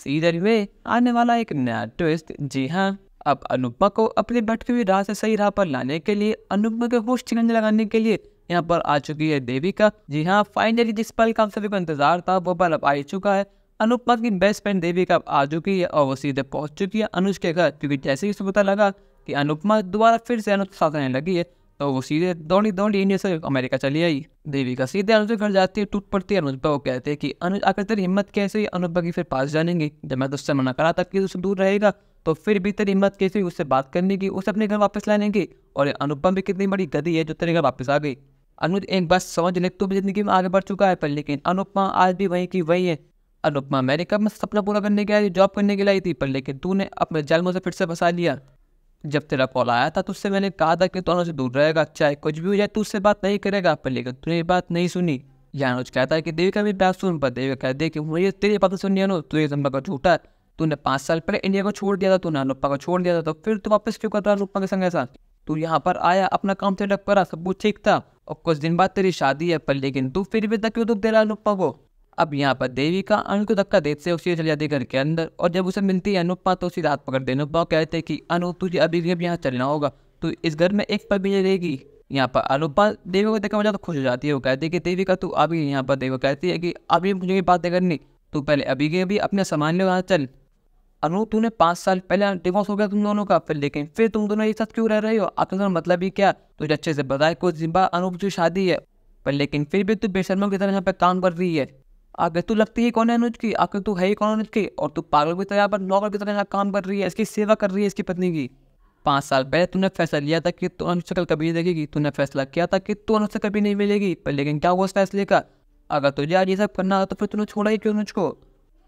Serial में आने वाला एक नया ट्विस्ट। जी हाँ, अब अनुपमा को अपनी भटकी हुई राह से सही राह पर लाने के लिए, अनुपमा के होश ठिकाने लगाने के लिए यहाँ पर आ चुकी है देविका। जी हाँ, फाइनली जिस पल का हम सभी को इंतजार था वो पल अब आ ही चुका है। अनुपमा की बेस्ट फ्रेंड देविका अब आ चुकी है और वो सीधे पहुंच चुकी है अनुज के घर, क्योंकि जैसे ही उसे पता लगा कि अनुपमा दोबारा फिर से अनुज के साथ रहने लगी है तो वो सीधे दौड़ी दौड़ी इंडिया से अमेरिका चली आई। देविका सीधे अनुज के घर जाती है, टूट पड़ती है अनुज पर। वो कहते हैं कि अनुज आकर तेरी हिम्मत कैसे हुई अनुपमा की फिर पास जाने की, जब मैं तुझसे मना करा था कि उससे दूर रहेगा तो फिर भी तेरी हिम्मत कैसे हुई उससे बात करने की, उसे अपने घर वापस लाने की। और अनुपमा भी कितनी बड़ी गधी है जो तेरे घर वापस आ गई। अनुज एक बात समझ ले, तू भी जिंदगी में आगे बढ़ चुका है पर लेकिन अनुपमा आज भी वही की वही है। अनुपमा अमेरिका में सपना पूरा करने के लिए जॉब करने के लिए आई थी, पर लेकिन तूने अपने जाल में से फिर से फंसा लिया। जब तेरा कॉल आया था तुझसे मैंने कहा था कि तू अनुज से दूर रहेगा, चाहे कुछ भी हो जाए तू उससे बात नहीं करेगा, पर लेकिन तूने ये बात नहीं सुनी। या अनुज कहता है कि देविका भी बात सुन, पर देविका कहती है कि मुझे तेरी बात सुननी है अनुज, तू ये संभव झूठा है। तूने 5 साल पहले इंडिया को छोड़ दिया था, तूने अनुपमा को छोड़ दिया था, तो फिर तू वापस क्यों कर रहा अनुपमा के संग ऐसा? तू यहाँ पर आया, अपना काम से डक करा, सब कुछ ठीक था और कुछ दिन बाद तेरी शादी है, पर लेकिन तू फिर भी तक क्यों दुख दे रहा अनुपमा को? अब यहाँ पर देविका अनु को धक्का देते से उसी चली जाती है घर के अंदर, और जब उसे मिलती है अनुपमा तो उसी हाथ पकड़ दे। अनुपमा कहते हैं कि अनु तुझे अभी यहाँ चलना होगा, तू इस घर में एक पल भी नहीं रहेगी। यहाँ पर अनुपमा देविका को देखकर ज़्यादा खुश हो जाती है। वो कहती है कि देविका तू अभी, यहाँ पर देविका कहती है कि अभी मुझे ये बातें करनी, तू पहले अभी के अभी अपना सामान ले वहाँ चल। अनु तूने 5 साल पहले डिवोर्स हो गया तुम दोनों का, फिर लेकिन फिर तुम दोनों एक साथ क्यों रह रहे हो? आपका मतलब ही क्या? तुझे अच्छे से बताए कुछ दिन बाद अनु की शादी है, पर लेकिन फिर भी तू बेशर्मों की तरह यहाँ पे काम कर रही है। आगे तू लगती है कौन है अनुज की? आखिर तू है ही कौन अनुज की? और तू पागल की तरह पर नौकर की तरह यहाँ काम कर रही है, इसकी सेवा कर रही है इसकी पत्नी की। 5 साल पहले तूने फैसला लिया था कि तू अनुज से कल कभी नहीं देखेगी, तूने फैसला किया था कि तू अनुज से कभी नहीं मिलेगी, पर लेकिन क्या हुआ उस फैसले का? अगर तुझे आज ये सब करना हो तो फिर तूने छोड़ा ही क्यों अनुज को?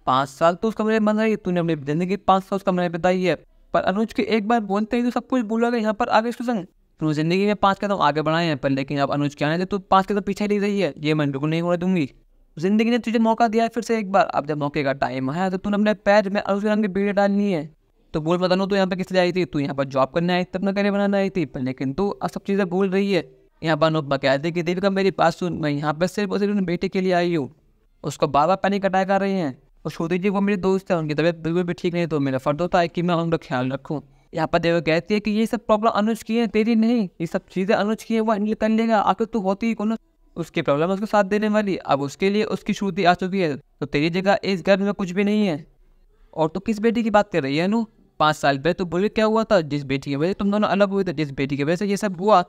5 साल तो उस कमरे में बंद रही, तूने अपनी जिंदगी 5 साल उस कमरे में बिताई है, पर अनुज के एक बार बोलते ही तो सब कुछ भूलोगे यहाँ पर आगे इसके संग। तूने जिंदगी में 5 कदम आगे बढ़ाए हैं, पर लेकिन अब अनुज के आने से तू 5 कदम पीछे नहीं रही है, ये मैं बिल्कुल नहीं होने दूंगी। जिंदगी ने तुझे मौका दिया है फिर से एक बार, अब जब मौके का टाइम है तो तूने अपने पैर में अनुज के नाम की बेड़ी डालनी है। तो बोल मत अनु, तू यहाँ पे किस लिए आई थी? तू यहाँ पर जॉब करने आई थी, अपना करियर बनाना आई थी, पर लेकिन तू अब सब चीज़ें भूल रही है। यहाँ पर अनुपमा कहती है कि देविका मेरी बात सुन, मैं यहाँ पर सिर्फ और सिर्फ अपने बेटे के लिए आई हूँ। उसको बार बार पैनिक अटैक आ रहे हैं और श्रुति जी वो मेरे दोस्त है, उनकी तबीयत बिल्कुल भी ठीक नहीं, तो मेरा फर्ज होता है कि मैं उनका ख्याल रखूँ। यहाँ पर देविका कहती है कि ये सब प्रॉब्लम अनुज की है, तेरी नहीं। ये सब चीज़ें अनुज की है, वो हैंडल कर लेगा, आखिर तू होती ही कौन उसकी प्रॉब्लम उसको साथ देने वाली। अब उसके लिए उसकी श्रुति आ चुकी है, तो तेरी जगह इस घर में कुछ भी नहीं है। और तू किस बेटी की बात कर रही है अनु? 5 साल पहले तो बोले क्या हुआ था? जिस बेटी की वजह से तुम दोनों अलग हुए थे, जिस बेटी की वजह से ये सब हुआ,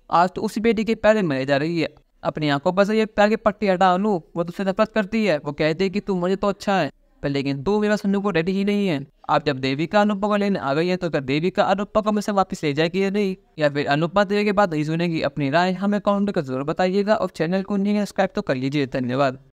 आज तो उसी बेटी के प्यार में मरे जा रही है। अपनी आंखों पर से ये प्यार की पट्टी हटा अनु, वो तुझसे नफरत करती है। वो कहती है कि तू मुझे तो अच्छा है, पर लेकिन तू मेरा सुनने को रेडी ही नहीं है। आप जब देविका अनुपमा को लेने आ गई है तो क्या देविका अनुपमा को मुझसे वापस ले जाएगी या नहीं, या फिर अनुपमा देवी के बाद नहीं सुनेगी? अपनी राय हमें कमेंट कर जरूर बताइएगा और चैनल को नहीं सब्सक्राइब तो कर लीजिए। धन्यवाद।